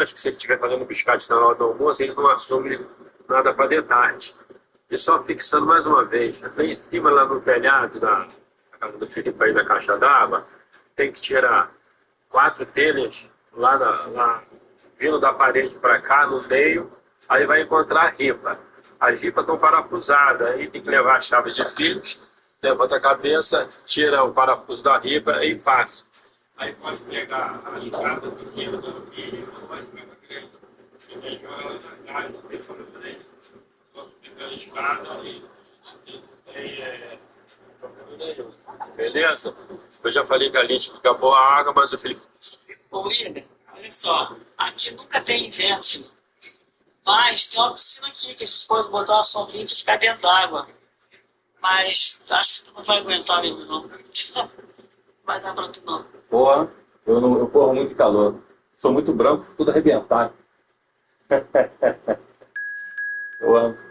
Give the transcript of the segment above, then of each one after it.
Acho que se ele estiver fazendo biscate na hora do almoço, ele não assume nada para de tarde. E só fixando mais uma vez, lá em cima, lá no telhado da casa do Felipe, aí na caixa d'água, tem que tirar 4 telhas lá vindo da parede para cá, no meio, aí vai encontrar a ripa. As ripas estão parafusadas, aí tem que levar a chave de fios, levanta a cabeça, tira o parafuso da ripa e passa. Aí pode pegar a escada pequena do milho, ou a escada grande, e aí joga ela na casa, não tem problema nenhum. Só subir pela escada e tem problema nenhum. Beleza? Eu já falei que a Lite acabou a água, mas o Felipe. Ô, Wiliam, olha só, aqui nunca tem inverno, mas tem uma piscina aqui que a gente pode botar uma sombrinha e ficar dentro d'água. Mas acho que tu não vai aguentar mesmo, não. Não vai dar pra tu, não. Porra, eu corro muito de calor. Sou muito branco, fico tudo arrebentado. Eu amo.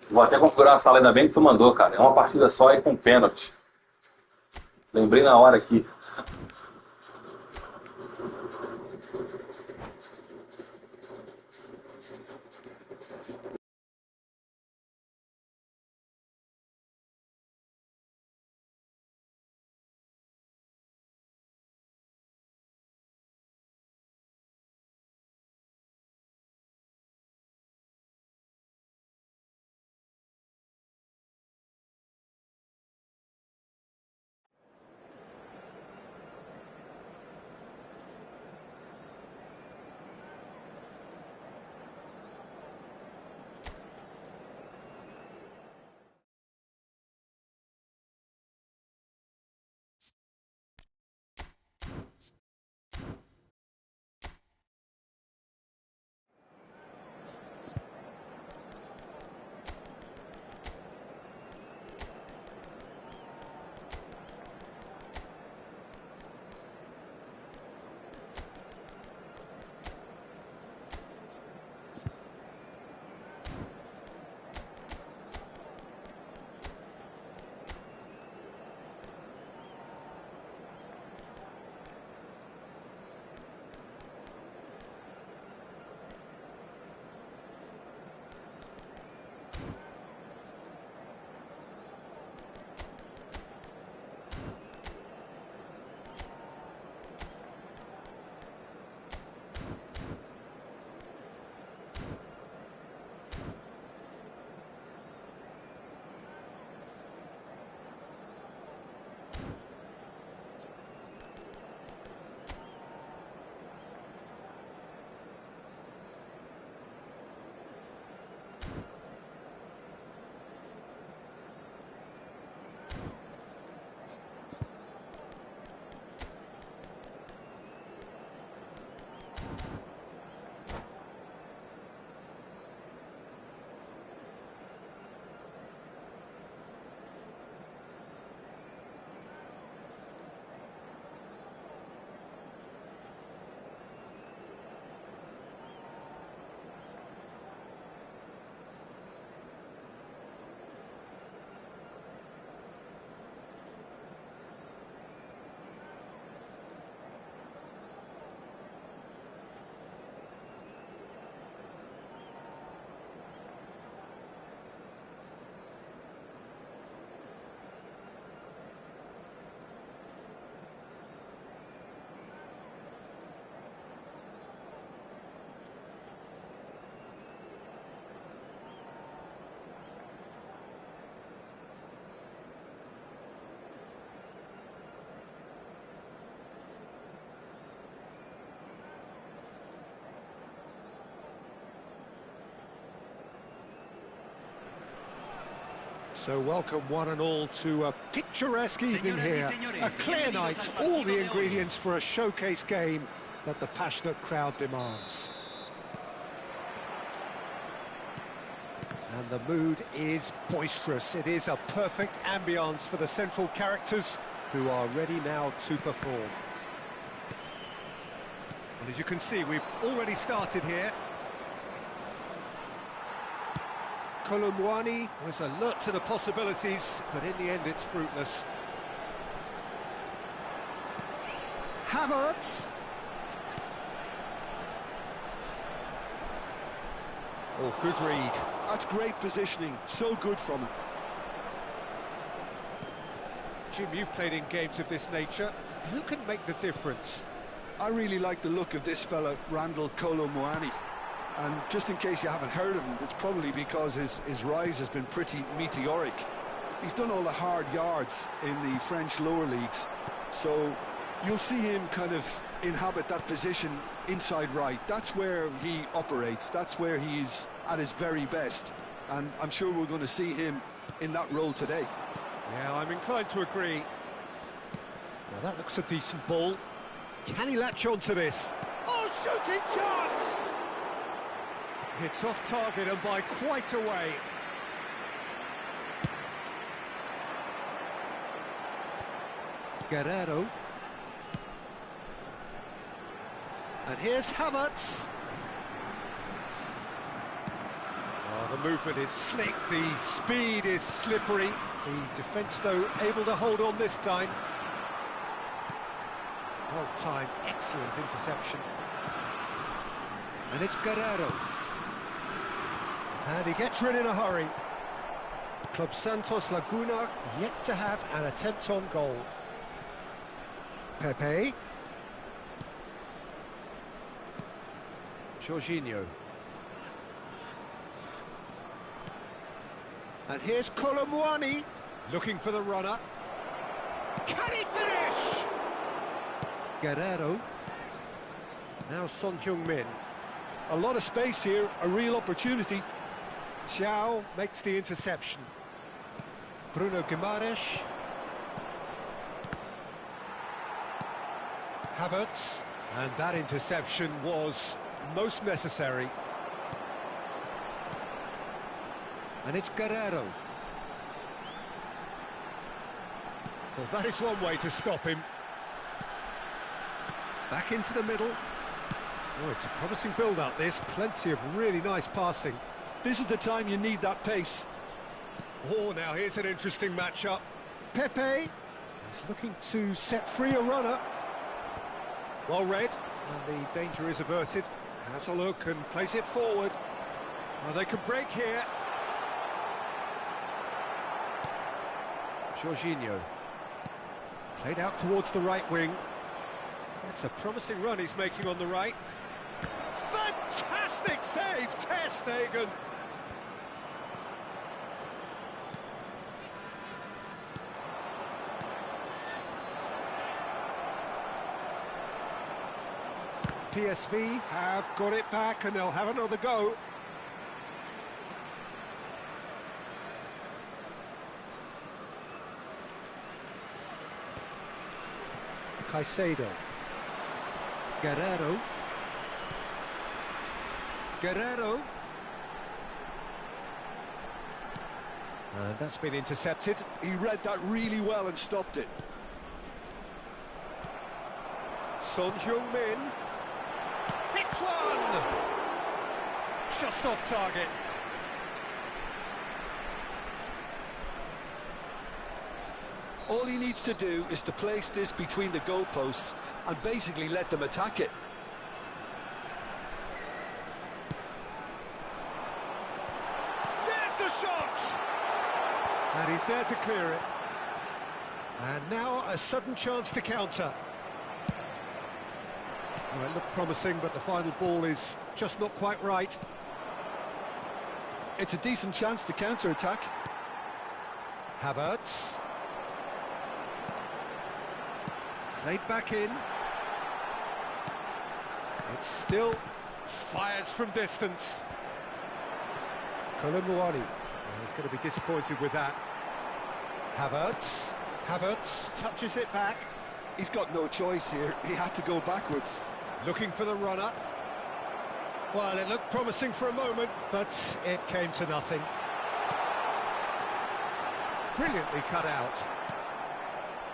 Vou até configurar a sala, ainda bem que tu mandou, cara. É uma partida só e com pênalti. Lembrei na hora aqui. So welcome one and all to a picturesque evening here, a clear night, all the ingredients for a showcase game that the passionate crowd demands. And the mood is boisterous. It is a perfect ambience for the central characters who are ready now to perform. And as you can see, we've already started here. Kolomwani was alert to the possibilities, but in the end it's fruitless. Havertz. Oh, good read. That's great positioning, so good from him. Jim, you've played in games of this nature. Who can make the difference? I really like the look of this fella, Randall Kolomwani. And just in case you haven't heard of him, it's probably because his rise has been pretty meteoric. He's done all the hard yards in the French lower leagues, so you'll see him kind of inhabit that position inside right. That's where he operates, that's where he's at his very best, and I'm sure we're going to see him in that role today. Yeah, I'm inclined to agree. Well, that looks a decent ball. Can he latch on to this? Oh, shooting chance! It's off target and by quite a way. Guerrero. And here's Havertz. Oh, the movement is slick, the speed is slippery. The defence, though, able to hold on this time. Well timed, excellent interception. And it's Guerrero. And he gets rid in a hurry. Club Santos Laguna yet to have an attempt on goal. Pepe. Jorginho. And here's Kolomwani, looking for the runner. Can he finish? Guerrero. Now Son Heung-min. A lot of space here, a real opportunity. Thiaw makes the interception. Bruno Guimaraes. Havertz. And that interception was most necessary. And it's Guerrero. Well, that is one way to stop him. Back into the middle. Oh, it's a promising build-up, this. Plenty of really nice passing. This is the time you need that pace. Oh, now here's an interesting matchup. Pepe is looking to set free a runner. Well read, and the danger is averted. Has a look and plays it forward. Oh, they could break here. Jorginho. Played out towards the right wing. That's a promising run he's making on the right. Fantastic save, Ter Stegen. PSV have got it back and they'll have another go. Caicedo. Guerrero. Guerrero. And that's been intercepted. He read that really well and stopped it. Son Heung-min. Hits one! Just off target. All he needs to do is to place this between the goalposts and basically let them attack it. There's the shot! And he's there to clear it. And now a sudden chance to counter. Well, it looked promising, but the final ball is just not quite right. It's a decent chance to counter-attack. Havertz. Played back in. It still fires from distance. Kolomwani. He's going to be disappointed with that. Havertz touches it back. He's got no choice here. He had to go backwards. Looking for the runner. Well, it looked promising for a moment, but it came to nothing. Brilliantly cut out.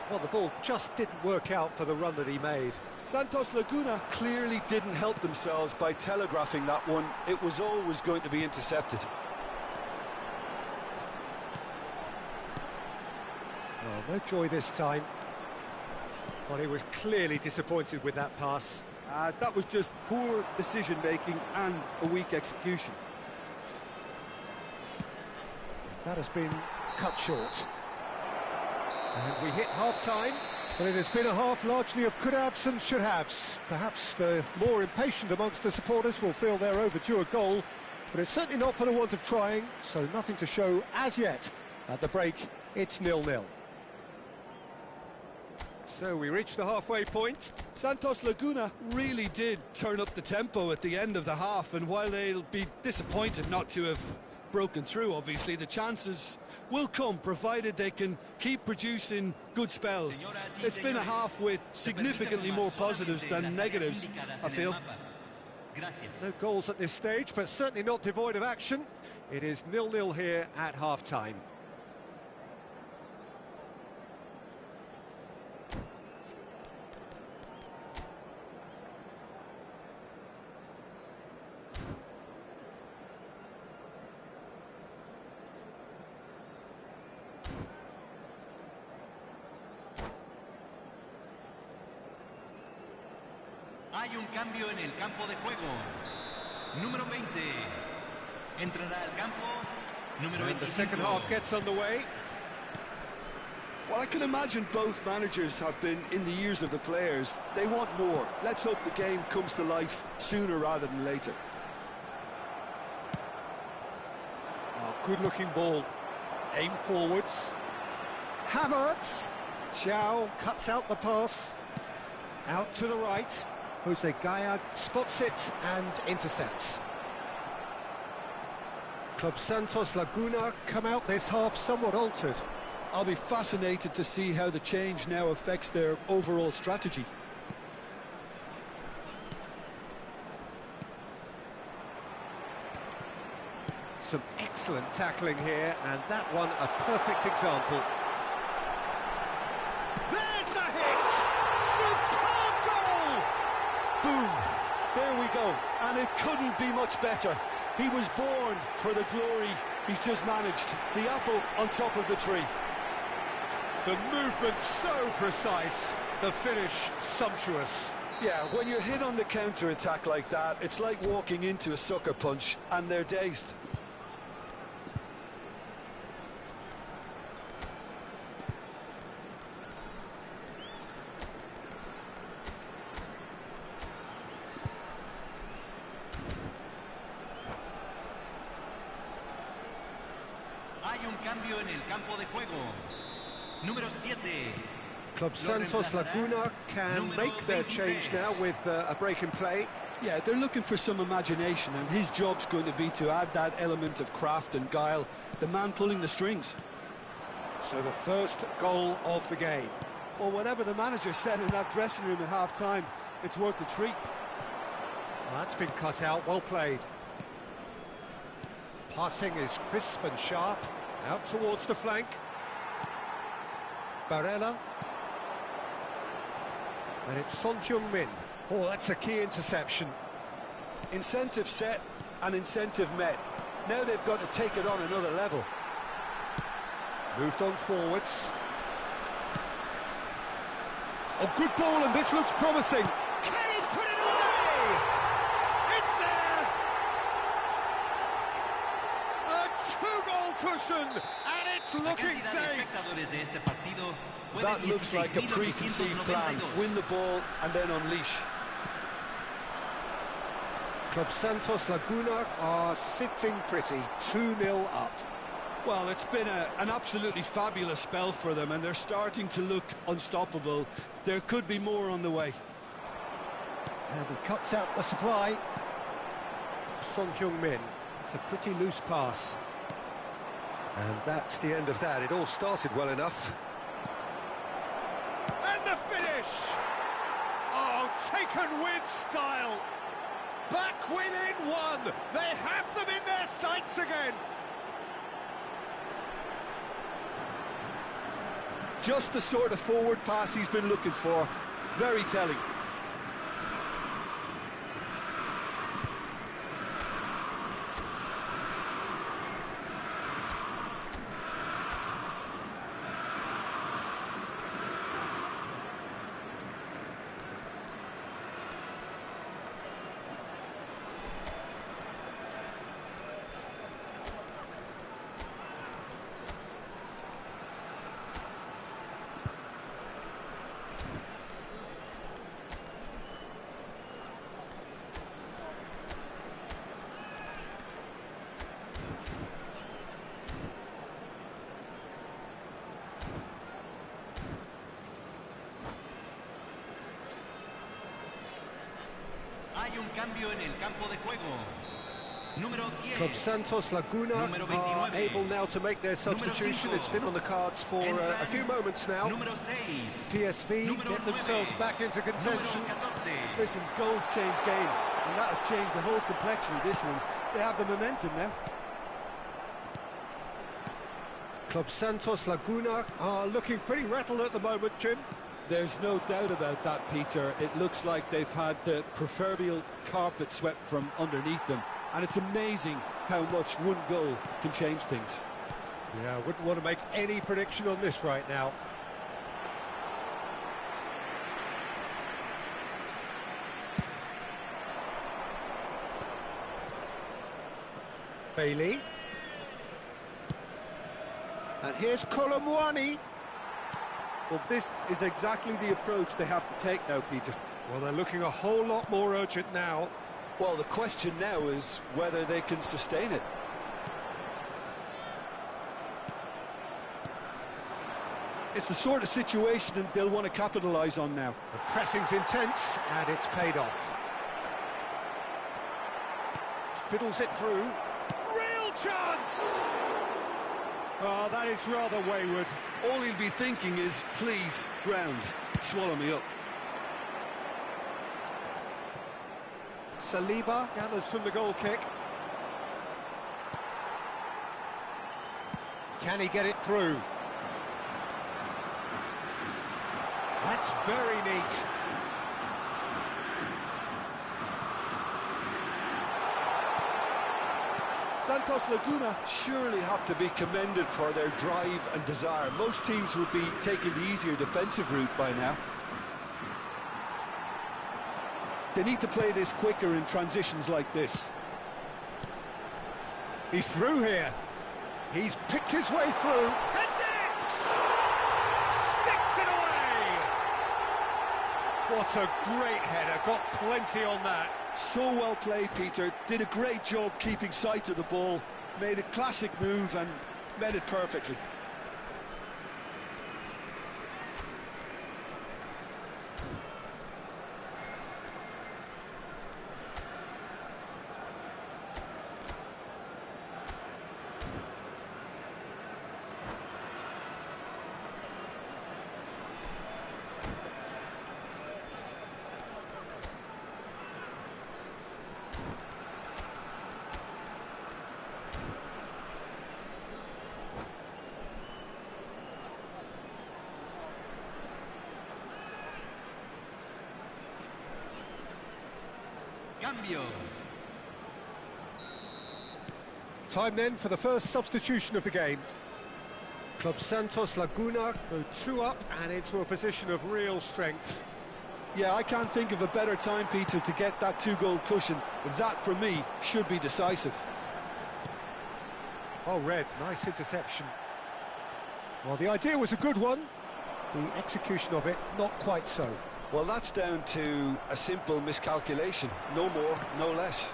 Well, the ball just didn't work out for the run that he made. Santos Laguna clearly didn't help themselves by telegraphing that one. It was always going to be intercepted. Oh, no joy this time. Well, he was clearly disappointed with that pass. That was just poor decision-making and a weak execution. That has been cut short. And we hit half-time, but it has been a half largely of could-haves and should-haves. Perhaps the more impatient amongst the supporters will feel they're overdue a goal, but it's certainly not for the want of trying, so nothing to show as yet. At the break, it's 0-0. So we reach the halfway point. Santos Laguna really did turn up the tempo at the end of the half, and while they'll be disappointed not to have broken through, obviously, the chances will come, provided they can keep producing good spells. It's been a half with significantly more positives than negatives, I feel. No goals at this stage, but certainly not devoid of action. It is 0-0 here at half-time. Hay un cambio en el campo de juego. Número 20. Entrará al campo. Número 25. And the second half gets underway. Well, I can imagine both managers have been in the ears of the players. They want more. Let's hope the game comes to life sooner rather than later. Oh, good-looking ball. Aim forwards. Havertz. Chow cuts out the pass. Out to the right. Jose Gaya spots it and intercepts. Club Santos Laguna come out this half somewhat altered. I'll be fascinated to see how the change now affects their overall strategy. Some excellent tackling here, and that one a perfect example. There's the hit! Superb goal! Boom! There we go, and it couldn't be much better. He was born for the glory he's just managed. The apple on top of the tree. The movement so precise, the finish sumptuous. Yeah, when you're hit on the counter-attack like that, it's like walking into a sucker punch, and they're dazed. Hay un cambio en el campo de juego. Número 7. Club Santos Laguna can make their change now with a break in play. Yeah, they're looking for some imagination, and his job's going to be to add that element of craft and guile, the man pulling the strings. So the first goal of the game. Well, whatever the manager said in that dressing room at half-time, it's worth the treat. Well, that's been cut out, well played. Passing is crisp and sharp, out towards the flank. Barella. And it's Son Heung-min. Oh, that's a key interception. Incentive set and incentive met. Now they've got to take it on another level. Moved on forwards. Oh, good ball, and this looks promising. Can he put it away? It's there! A two-goal cushion, and it's looking safe. That looks like a preconceived plan. Win the ball and then unleash. Club Santos Laguna are sitting pretty, 2-0 up. Well, it's been an absolutely fabulous spell for them, and they're starting to look unstoppable. There could be more on the way. And he cuts out the supply. Son Heung-min. It's a pretty loose pass. And that's the end of that. It all started well enough. And the finish! Oh, taken with style! Back within one! They have them in their sights again! Just the sort of forward pass he's been looking for. Very telling. Hay un cambio en el campo de juego. Número 10. Club Santos Laguna are able now to make their substitution. It's been on the cards for a few moments now. Número 6. PSV get themselves back into contention. Listen, goals change games, and that has changed the whole complexion of this one. They have the momentum now. Club Santos Laguna are looking pretty rattled at the moment, Jim. There's no doubt about that, Peter. It looks like they've had the proverbial carpet swept from underneath them. And it's amazing how much one goal can change things. Yeah, I wouldn't want to make any prediction on this right now. Bailey. And here's Colomwani. Well, this is exactly the approach they have to take now, Peter. Well, they're looking a whole lot more urgent now. Well, the question now is whether they can sustain it. It's the sort of situation that they'll want to capitalise on now. The pressing's intense, and it's paid off. Fiddles it through. Real chance! Oh, that is rather wayward. All he'll be thinking is, please, ground, swallow me up. Saliba gathers from the goal kick. Can he get it through? That's very neat. Santos Laguna surely have to be commended for their drive and desire. Most teams would be taking the easier defensive route by now. They need to play this quicker in transitions like this. He's through here. He's picked his way through. That's it! Sticks it away! What a great header. Got plenty on that. So well played, Peter. Did a great job keeping sight of the ball. Made a classic move and met it perfectly. Cambio. Time then for the first substitution of the game. Club Santos Laguna go 2 up and into a position of real strength. Yeah, I can't think of a better time, Peter, to get that 2-goal cushion. That, for me, should be decisive. Oh, Red, nice interception. Well, the idea was a good one. The execution of it, not quite so. Well, that's down to a simple miscalculation. No more, no less.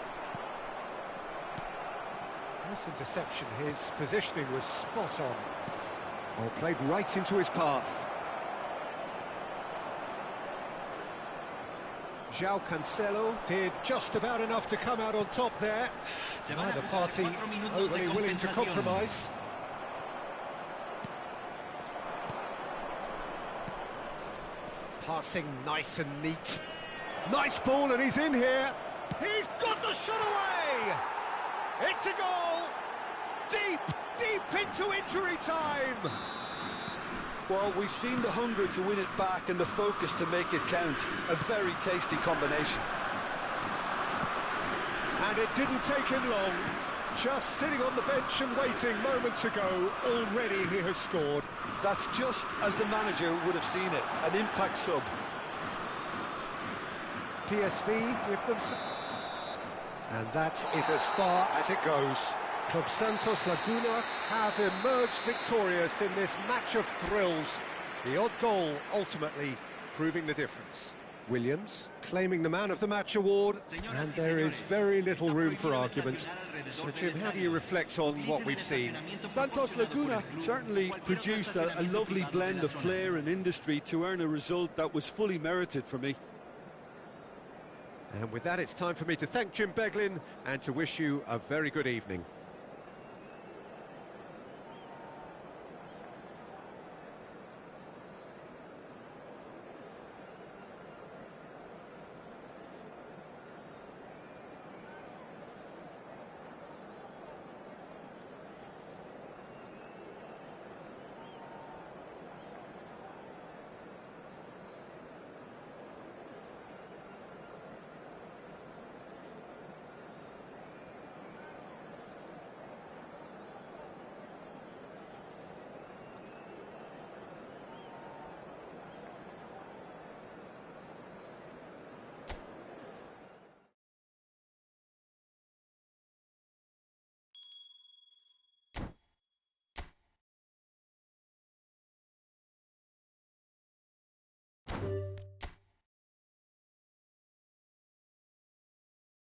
Nice interception. His positioning was spot on. Well, played right into his path. João Cancelo did just about enough to come out on top there. Neither party overly willing to compromise. Passing nice and neat. Nice ball, and he's in here. He's got the shot away! It's a goal! Deep, deep into injury time! Well, we've seen the hunger to win it back and the focus to make it count. A very tasty combination. And it didn't take him long. Just sitting on the bench and waiting moments ago, already he has scored. That's just as the manager would have seen it, an impact sub. PSV give them some... And that is as far as it goes. Club Santos Laguna have emerged victorious in this match of thrills. The odd goal ultimately proving the difference. Williams claiming the Man of the Match award, and there is very little room for argument. So Jim, how do you reflect on what we've seen? Santos Laguna certainly produced a lovely blend of flair and industry to earn a result that was fully merited for me. And with that, it's time for me to thank Jim Beglin and to wish you a very good evening.